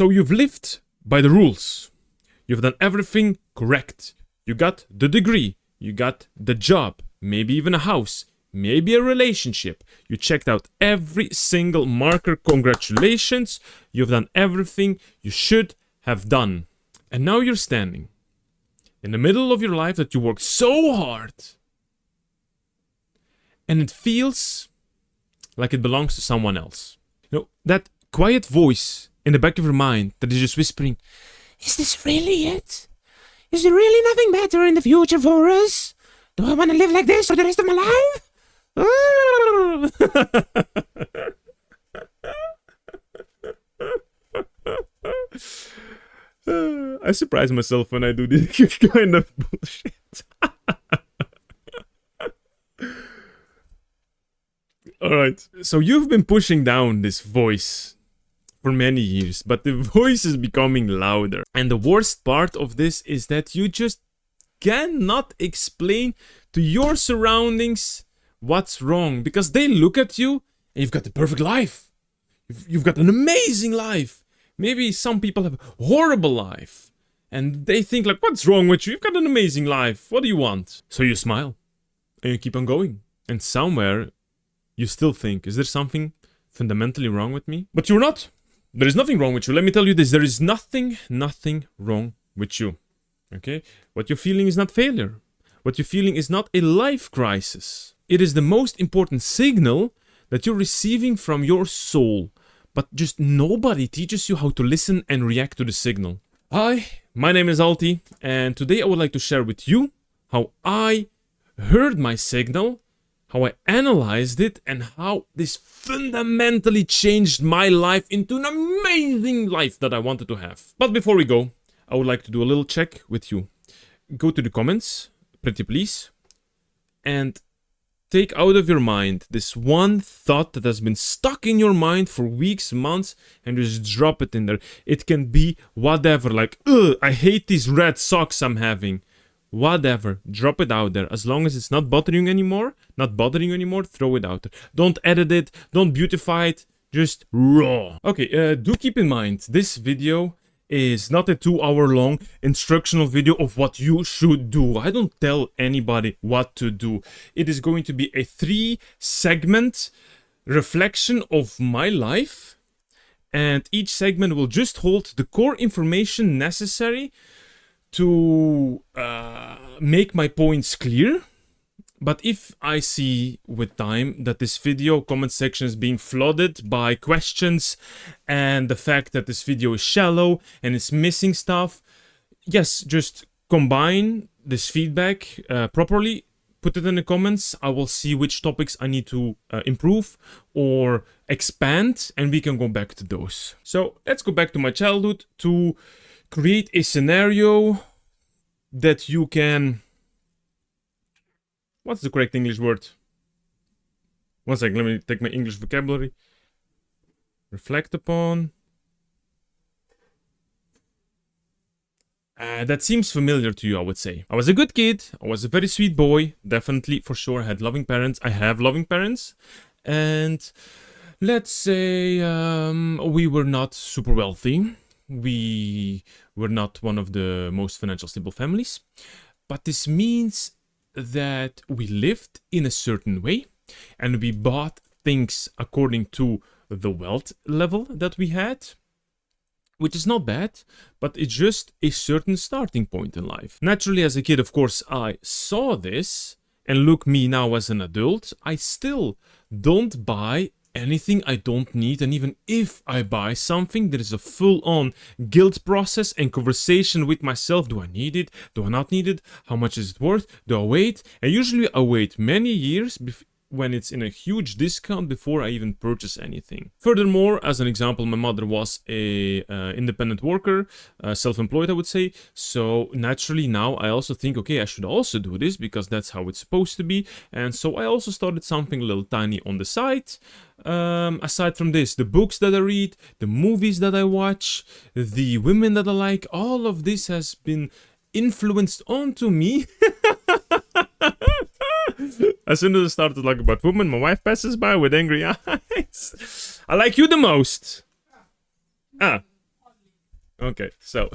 So you've lived by the rules. You've done everything correct. You got the degree. You got the job. Maybe even a house. Maybe a relationship. You checked out every single marker. Congratulations. You've done everything you should have done. And now you're standing in the middle of your life that you worked so hard. And it feels like it belongs to someone else. You know, that quiet voice in the back of your mind that is just whispering, is this really it? Is there really nothing better in the future for us? Do I want to live like this for the rest of my life? I surprise myself when I do this kind of bullshit. Alright, so you've been pushing down this voice for many years, but the voice is becoming louder. And the worst part of this is that you just cannot explain to your surroundings what's wrong, because they look at you and you've got the perfect life. You've got an amazing life. Maybe some people have a horrible life and they think like, what's wrong with you? You've got an amazing life. What do you want? So you smile and you keep on going. And somewhere you still think, is there something fundamentally wrong with me? But you're not. There is nothing wrong with you. Let me tell you this. There is nothing wrong with you. Okay? What you're feeling is not failure. What you're feeling is not a life crisis. It is the most important signal that you're receiving from your soul. But just nobody teaches you how to listen and react to the signal. Hi, my name is Alti, and today I would like to share with you how I heard my signal, how I analyzed it, and how this fundamentally changed my life into an amazing life that I wanted to have. But before we go, I would like to do a little check with you. Go to the comments, pretty please, and take out of your mind this one thought that has been stuck in your mind for weeks, months, and just drop it in there. It can be whatever, like, ugh, I hate these red socks I'm having. Whatever, drop it out there. As long as it's not bothering you anymore, throw it out there. Don't edit it, don't beautify it, just raw. Okay, do keep in mind, this video is not a 2-hour-long instructional video of what you should do. I don't tell anybody what to do. It is going to be a 3-segment reflection of my life, and each segment will just hold the core information necessary to make my points clear. But if I see with time that this video comment section is being flooded by questions and the fact that this video is shallow and it's missing stuff, yes, just combine this feedback properly, put it in the comments. I will see which topics I need to improve or expand, and we can go back to those. So let's go back to my childhood to create a scenario that you can... What's the correct English word? One second, let me take my English vocabulary. Reflect upon. That seems familiar to you, I would say. I was a good kid. I was a very sweet boy. Definitely, for sure, I had loving parents. I have loving parents. And let's say we were not super wealthy. We were not one of the most financial stable families. But this means that we lived in a certain way and we bought things according to the wealth level that we had, which is not bad, but it's just a certain starting point in life. Naturally, as a kid, of course, I saw this, and look me now as an adult, I still don't buy anything I don't need, and even if I buy something, there is a full-on guilt process and conversation with myself. Do I need it? Do I not need it? How much is it worth? Do I wait? And usually I wait many years when it's in a huge discount before I even purchase anything. Furthermore, as an example, my mother was a independent worker, self-employed, I would say. So naturally now I also think, okay, I should also do this because that's how it's supposed to be. And so I also started something a little tiny on the side. Aside from this, the books that I read, the movies that I watch, the women that I like, all of this has been influenced onto me. As soon as I started to talk about women, my wife passes by with angry eyes. I like you the most. Ah. Okay, so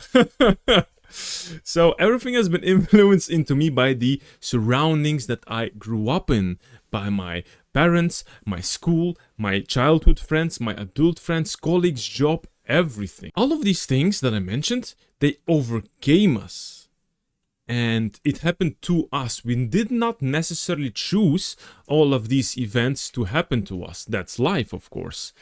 so everything has been influenced into me by the surroundings that I grew up in, by my parents, my school, my childhood friends, my adult friends, colleagues, job, everything. All of these things that I mentioned, they overcame us. And it happened to us. We did not necessarily choose all of these events to happen to us. That's life, of course.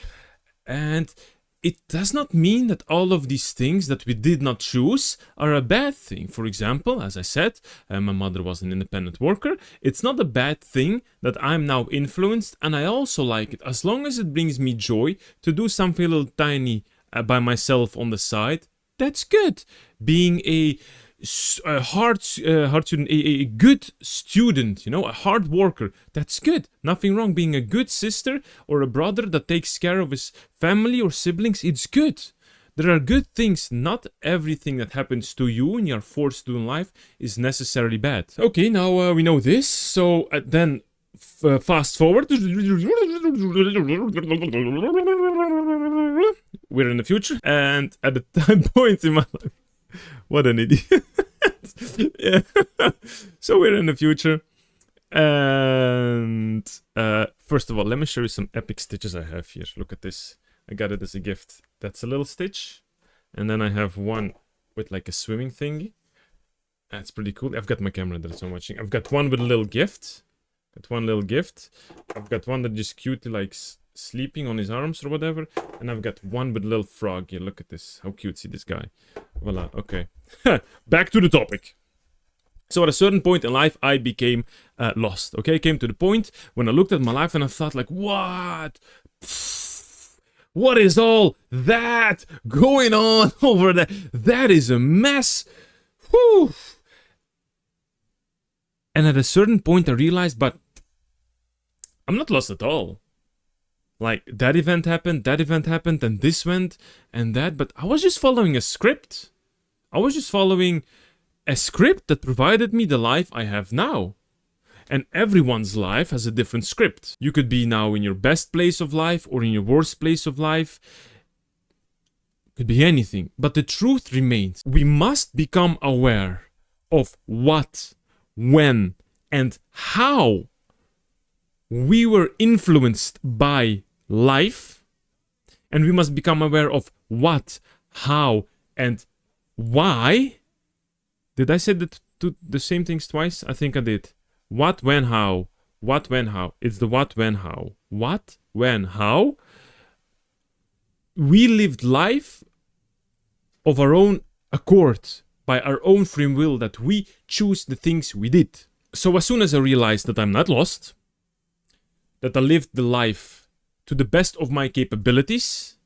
And it does not mean that all of these things that we did not choose are a bad thing. For example, as I said, my mother was an independent worker. It's not a bad thing that I'm now influenced, and I also like it. As long as it brings me joy to do something a little tiny by myself on the side, that's good. Being a hard student, a good student, you know, a hard worker, that's good. Nothing wrong. Being a good sister or a brother that takes care of his family or siblings, it's good. There are good things. Not everything that happens to you and you're forced to do in life is necessarily bad. Okay, now we know this. So then fast forward. We're in the future, and at the time point in my life, what an idiot. Yeah. So we're in the future, and first of all, let me show you some epic stitches I have here. Look at this. I got it as a gift. That's a little stitch, and then I have one with like a swimming thingy. That's pretty cool. I've got my camera that's not watching. I've got one with a little gift. I've got one that just cute, like sleeping on his arms or whatever, and I've got one with a little frog here. Look at this, how cutesy this guy. Voila. Okay. Back to the topic. So at a certain point in life, I became lost. Okay, came to the point when I looked at my life and I thought, like, what is all that going on over there? That is a mess. Whew. And at a certain point I realized, but I'm not lost at all. Like, that event happened, and this went, and that, but I was just following a script. I was just following a script that provided me the life I have now. And everyone's life has a different script. You could be now in your best place of life or in your worst place of life. Could be anything. But the truth remains. We must become aware of what, when, and how we were influenced by life, and we must become aware of what, how, and why. Did I say the same things twice? I think I did. What, when, how. What, when, how. It's the what, when, how. What, when, how. We lived life of our own accord, by our own free will, that we choose the things we did. So as soon as I realized that I'm not lost, that I lived the life to the best of my capabilities,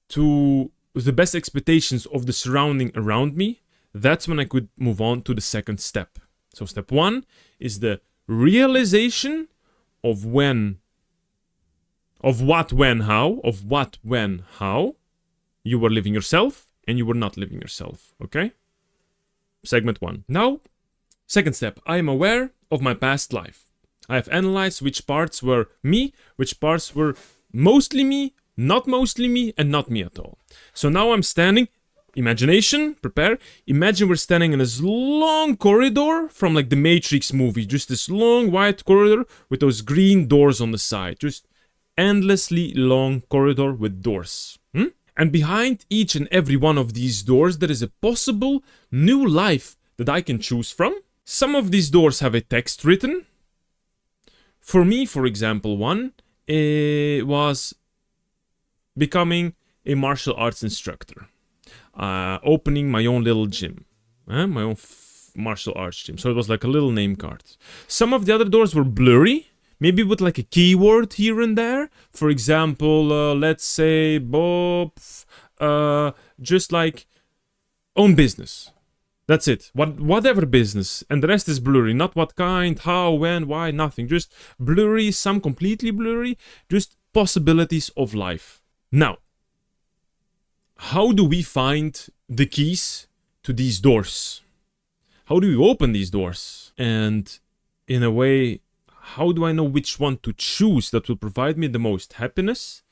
to the best expectations of the surrounding around me, that's when I could move on to the second step. So step one is the realization of what, when, how, you were living yourself and you were not living yourself, okay? Segment one. Now, second step, I am aware of my past life. I have analyzed which parts were me, which parts were mostly me, not mostly me, and not me at all. So now I'm standing, imagination, prepare. Imagine we're standing in this long corridor from like the Matrix movie, just this long white corridor with those green doors on the side, just endlessly long corridor with doors. And behind each and every one of these doors, there is a possible new life that I can choose from. Some of these doors have a text written. For me, for example, one was becoming a martial arts instructor, opening my own little gym, my own martial arts gym. So it was like a little name card. Some of the other doors were blurry, maybe with like a keyword here and there. For example, let's say Bob, just like own business. That's it. Whatever business. And the rest is blurry. Not what kind, how, when, why, nothing. Just blurry, some completely blurry. Just possibilities of life. Now, how do we find the keys to these doors? How do we open these doors? And in a way, how do I know which one to choose that will provide me the most happiness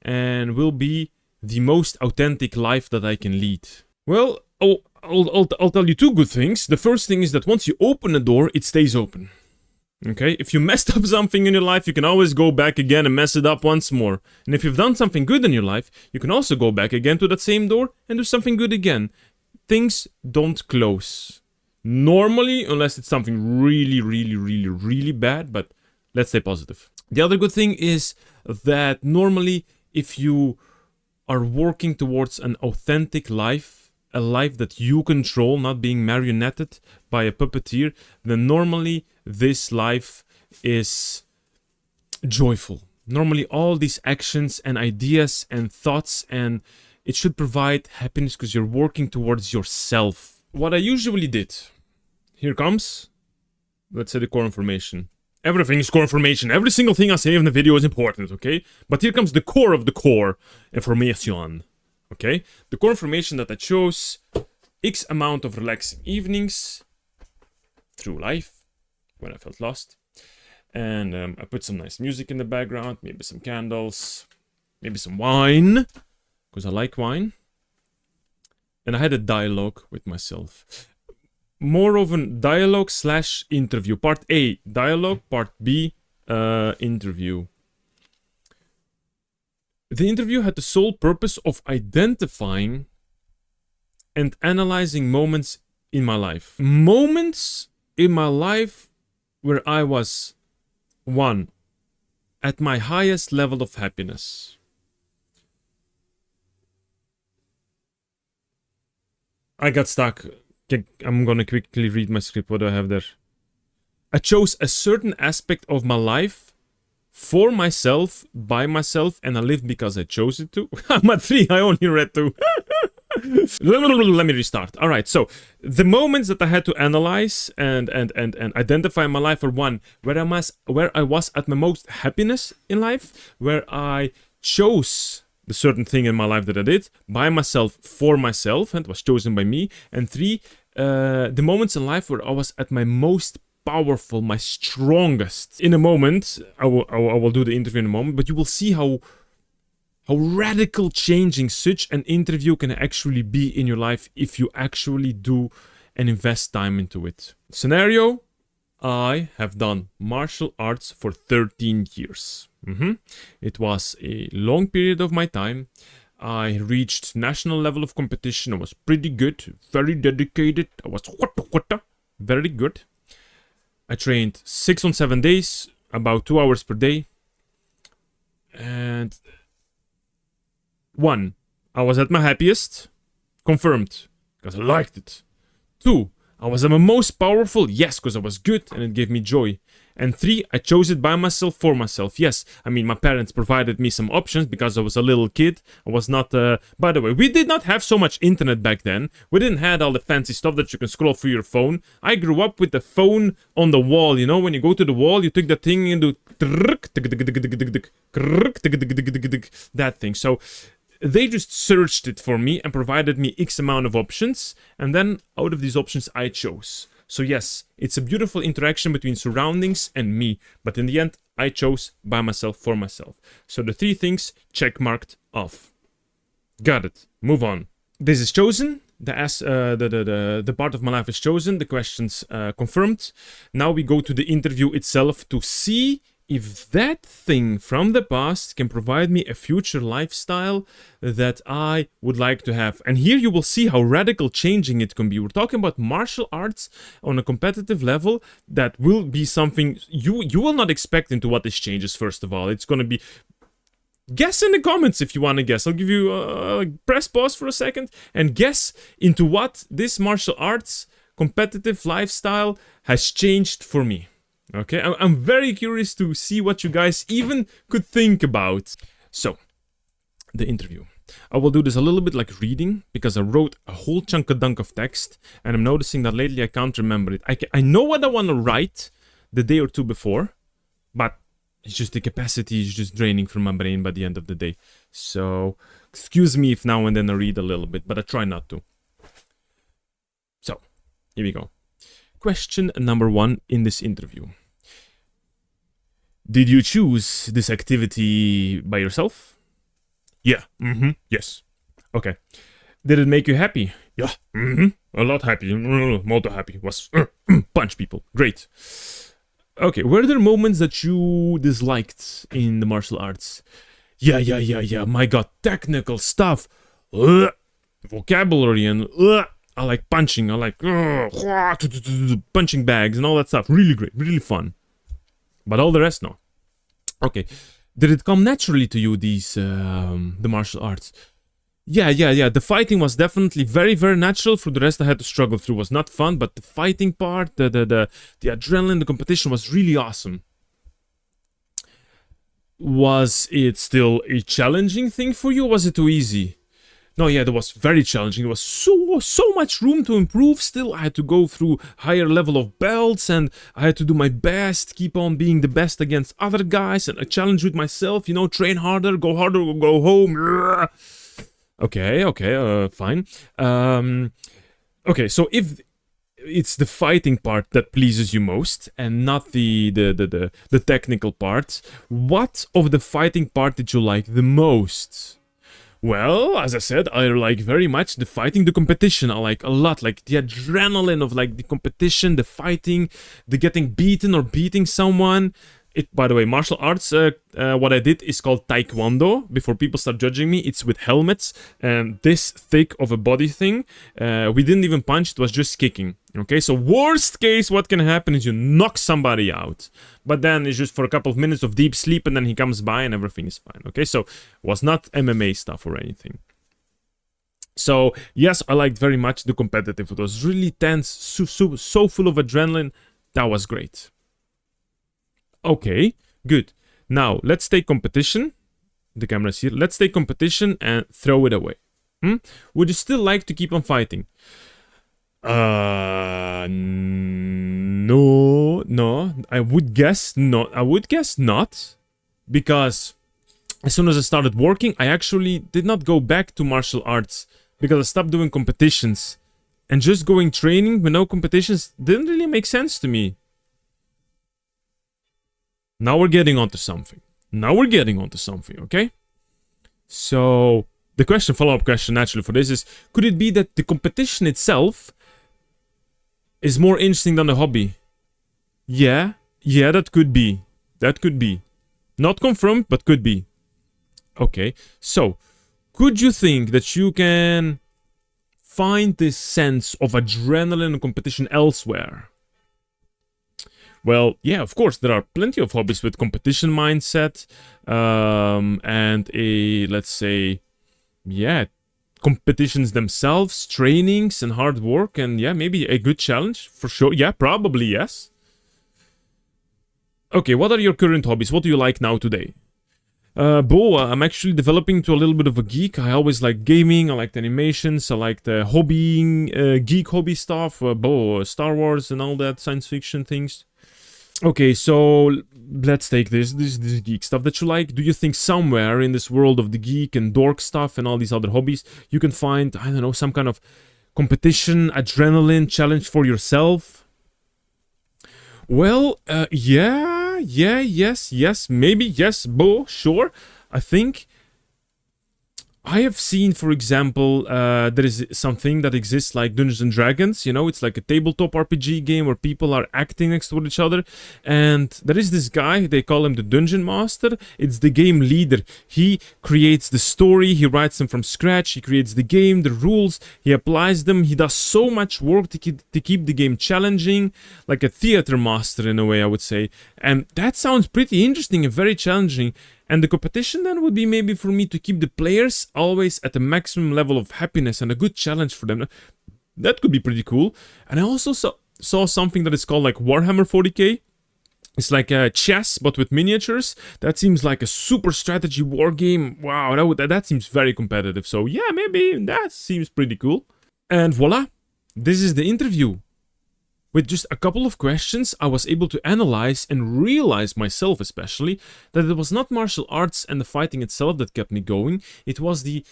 and will be the most authentic life that I can lead? Well, I'll tell you two good things. The first thing is that once you open a door, it stays open. Okay? If you messed up something in your life, you can always go back again and mess it up once more. And if you've done something good in your life, you can also go back again to that same door and do something good again. Things don't close. Normally, unless it's something really, really, really, really bad, but let's stay positive. The other good thing is that normally, if you are working towards an authentic life, a life that you control, not being marionetted by a puppeteer, then normally this life is joyful. Normally all these actions and ideas and thoughts, and it should provide happiness because you're working towards yourself. What I usually did, here comes, let's say, the core information. Everything is core information. Every single thing I say in the video is important, okay? But here comes the core of the core information, okay? The core information that I chose, X amount of relaxing evenings through life when I felt lost. And I put some nice music in the background, maybe some candles, maybe some wine, because I like wine. And I had a dialogue with myself. More of a dialogue / interview. Part A, dialogue. Part B, interview. The interview had the sole purpose of identifying and analyzing moments in my life. Moments in my life where I was, 1, at my highest level of happiness. I got stuck. I'm gonna quickly read my script. What do I have there? I chose a certain aspect of my life for myself, by myself, and I lived because I chose it to. I'm at 3, I only read 2. Let me restart. Alright, so the moments that I had to analyze and identify in my life are 1, where I was at my most happiness in life, where I chose the certain thing in my life that I did by myself, for myself, and was chosen by me. And 3, the moments in life where I was at my most powerful, my strongest. In a moment, I will do the interview in a moment, but you will see how radical changing such an interview can actually be in your life if you actually do and invest time into it. Scenario: I have done martial arts for 13 years. It was a long period of my time. I reached national level of competition. I was pretty good, very dedicated. I was very good. I trained 6 on 7 days, about 2 hours per day. And 1, I was at my happiest, confirmed, because I liked it. 2, I was at my most powerful, yes, because I was good and it gave me joy. And 3, I chose it by myself, for myself. Yes, I mean, my parents provided me some options because I was a little kid. I was not, by the way, we did not have so much internet back then. We didn't have all the fancy stuff that you can scroll through your phone. I grew up with the phone on the wall, you know, when you go to the wall, you take the thing and do that thing. So they just searched it for me and provided me X amount of options. And then out of these options, I chose. So yes, it's a beautiful interaction between surroundings and me, but in the end, I chose by myself, for myself. So the 3 things check marked off. Got it. Move on. This is chosen. The part of my life is chosen. The questions confirmed. Now we go to the interview itself to see if that thing from the past can provide me a future lifestyle that I would like to have. And here you will see how radical changing it can be. We're talking about martial arts on a competitive level that will be something you will not expect into what this changes, first of all. It's going to be... Guess in the comments if you want to guess. I'll give you... press pause for a second and guess into what this martial arts competitive lifestyle has changed for me. Okay, I'm very curious to see what you guys even could think about. So, the interview. I will do this a little bit like reading, because I wrote a whole chunk of text, and I'm noticing that lately I can't remember it. I know what I want to write the day or 2 before, but it's just the capacity is just draining from my brain by the end of the day. So, excuse me if now and then I read a little bit, but I try not to. So, here we go. Question number 1 in this interview. Did you choose this activity by yourself? Yeah. Yes. Okay. Did it make you happy? Yeah. A lot happy. Moto happy. Was punch people. Great. Okay. Were there moments that you disliked in the martial arts? Yeah. My god, technical stuff. Vocabulary and I like punching. I like punching bags and all that stuff. Really great. Really fun. But all the rest, no. Okay. Did it come naturally to you, these, the martial arts? Yeah. The fighting was definitely very, very natural. For the rest, I had to struggle through. It was not fun, but the fighting part, the adrenaline, the competition was really awesome. Was it still a challenging thing for you, or was it too easy? No, yeah, that was very challenging. There was so much room to improve still. I had to go through higher level of belts, and I had to do my best, keep on being the best against other guys, and a challenge with myself, you know, train harder, go home. Okay, fine. Okay, so if it's the fighting part that pleases you most and not the technical part, what of the fighting part did you like the most? Well, as I said, I like very much the fighting, the competition. I like a lot, like the adrenaline of like the competition, the fighting, the getting beaten or beating someone. It, by the way, martial arts, what I did is called Taekwondo. Before people start judging me, it's with helmets and this thick of a body thing. We didn't even punch, it was just kicking. Okay, so worst case, what can happen is you knock somebody out. But then it's just for a couple of minutes of deep sleep and then he comes by and everything is fine. Okay, so it was not MMA stuff or anything. So, yes, I liked very much the competitive. It was really tense, so full of adrenaline. That was great. Okay, good. Now, let's take competition. The camera's here. Let's take competition and throw it away. Would you still like to keep on fighting? No. I would guess not. I would guess not. Because as soon as I started working, I actually did not go back to martial arts. Because I stopped doing competitions. And just going training with no competitions didn't really make sense to me. Now we're getting onto something. Okay? So, the question, follow-up question naturally for this is, could it be that the competition itself is more interesting than the hobby? Yeah, that could be. Not confirmed, but could be. Okay, so, could you think that you can find this sense of adrenaline and competition elsewhere? Well, yeah, of course, there are plenty of hobbies with competition mindset and let's say, yeah, competitions themselves, trainings and hard work, and yeah, maybe a good challenge, for sure. Yeah, probably, yes. Okay, what are your current hobbies? What do you like now today? I'm actually developing to a little bit of a geek. I always like gaming, I liked animations, I liked hobbying, geek hobby stuff, Star Wars and all that science fiction things. Okay, so let's take this geek stuff that you like. Do you think somewhere in this world of the geek and dork stuff and all these other hobbies, you can find, I don't know, some kind of competition, adrenaline, challenge for yourself? Well, yes, maybe, yes, sure. I think I have seen, for example, there is something that exists like Dungeons and Dragons, you know, it's like a tabletop RPG game where people are acting next to each other, and there is this guy, they call him the Dungeon Master, it's the game leader. He creates the story, he writes them from scratch, he creates the game, the rules, he applies them, he does so much work to keep the game challenging, like a theater master in a way, I would say, and that sounds pretty interesting and very challenging. And the competition then would be maybe for me to keep the players always at the maximum level of happiness and a good challenge for them. That could be pretty cool. And I also saw something that is called like Warhammer 40k. It's like a chess, but with miniatures. That seems like a super strategy war game. Wow, that seems very competitive. So yeah, maybe that seems pretty cool. And voila, this is the interview. With just a couple of questions, I was able to analyze and realize myself especially that it was not martial arts and the fighting itself that kept me going, it was the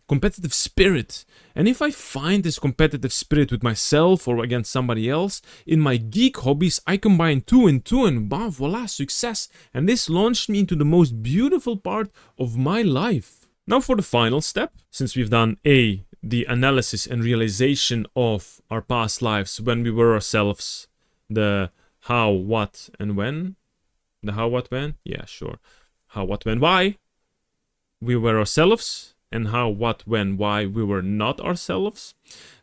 competitive spirit. And if I find this competitive spirit with myself or against somebody else, in my geek hobbies I combine two and voila, success. And this launched me into the most beautiful part of my life. Now for the final step, since we've done A, the analysis and realization of our past lives when we were ourselves, the how, what, and when. The how, what, when? Yeah, sure. How, what, when, why we were ourselves, and how, what, when, why we were not ourselves.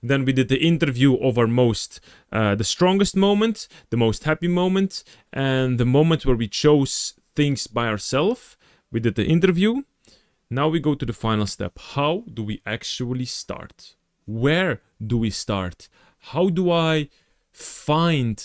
Then we did the interview of our the strongest moment, the most happy moment, and the moment where we chose things by ourselves. We did the interview. Now we go to the final step. How do we actually start? Where do we start? How do I find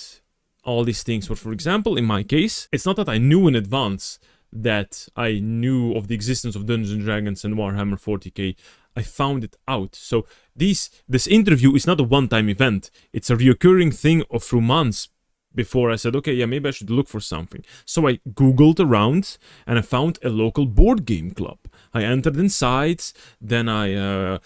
all these things? Well, for example, in my case, it's not that I knew in advance that I knew of the existence of Dungeons & Dragons and Warhammer 40k. I found it out. So this interview is not a one-time event. It's a reoccurring thing of through months before I said, okay, yeah, maybe I should look for something. So I Googled around and I found a local board game club. I entered inside, then I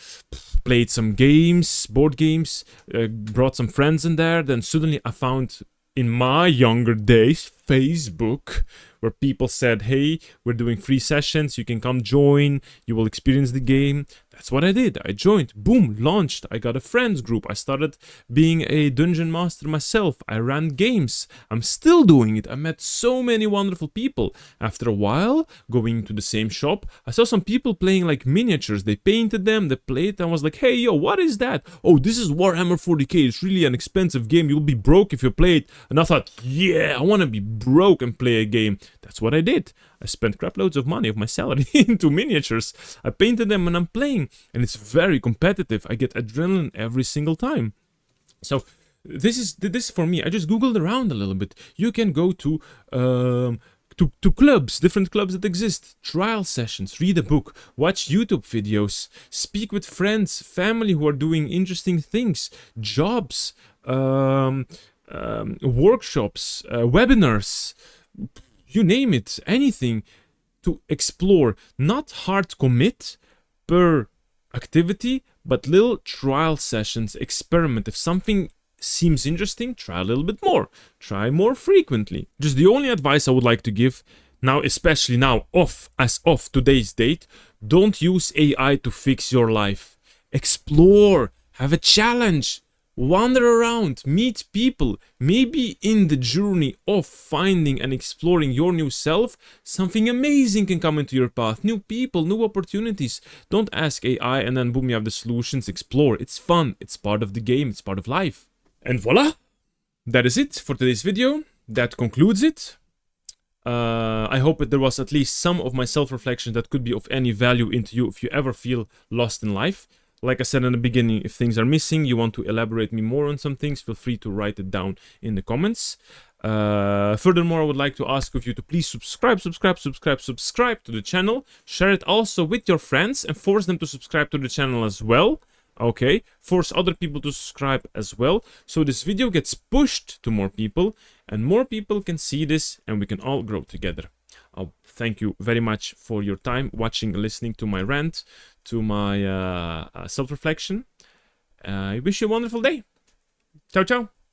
played some games, board games, brought some friends in there. Then suddenly I found, in my younger days, Facebook, where people said, hey, we're doing free sessions, you can come join, you will experience the game. That's what I did. I joined, boom, launched. I got a friends group. I started being a dungeon master myself. I ran games. I'm still doing it. I met so many wonderful people. After a while, going to the same shop, I saw some people playing like miniatures. They painted them, they played, and I was like, hey, yo, what is that? Oh, this is Warhammer 40k. It's really an expensive game. You'll be broke if you play it. And I thought, yeah, I want to be broke and play a game. That's what I did. I spent crap loads of money of my salary into miniatures. I painted them and I'm playing. And it's very competitive. I get adrenaline every single time. So this is for me. I just Googled around a little bit. You can go to clubs, different clubs that exist, trial sessions, read a book, watch YouTube videos, speak with friends, family who are doing interesting things, jobs, workshops, webinars, you name it, anything to explore. Not hard commit per activity, but little trial sessions, experiment. If something seems interesting, try a little bit more, try more frequently. Just the only advice I would like to give now, especially now, as of today's date, don't use AI to fix your life. Explore, have a challenge, wander around, meet people. Maybe in the journey of finding and exploring your new self, something amazing can come into your path. New people, new opportunities. Don't ask AI and then boom, you have the solutions. Explore. It's fun. It's part of the game. It's part of life. And voila! That is it for today's video. That concludes it. I hope that there was at least some of my self-reflection that could be of any value into you if you ever feel lost in life. Like I said in the beginning, if things are missing, you want to elaborate me more on some things, feel free to write it down in the comments. Furthermore, I would like to ask of you to please subscribe to the channel. Share it also with your friends and force them to subscribe to the channel as well. Okay, force other people to subscribe as well, so this video gets pushed to more people and more people can see this and we can all grow together. I'll thank you very much for your time watching, listening to my rant, to my self-reflection. I wish you a wonderful day. Ciao, ciao.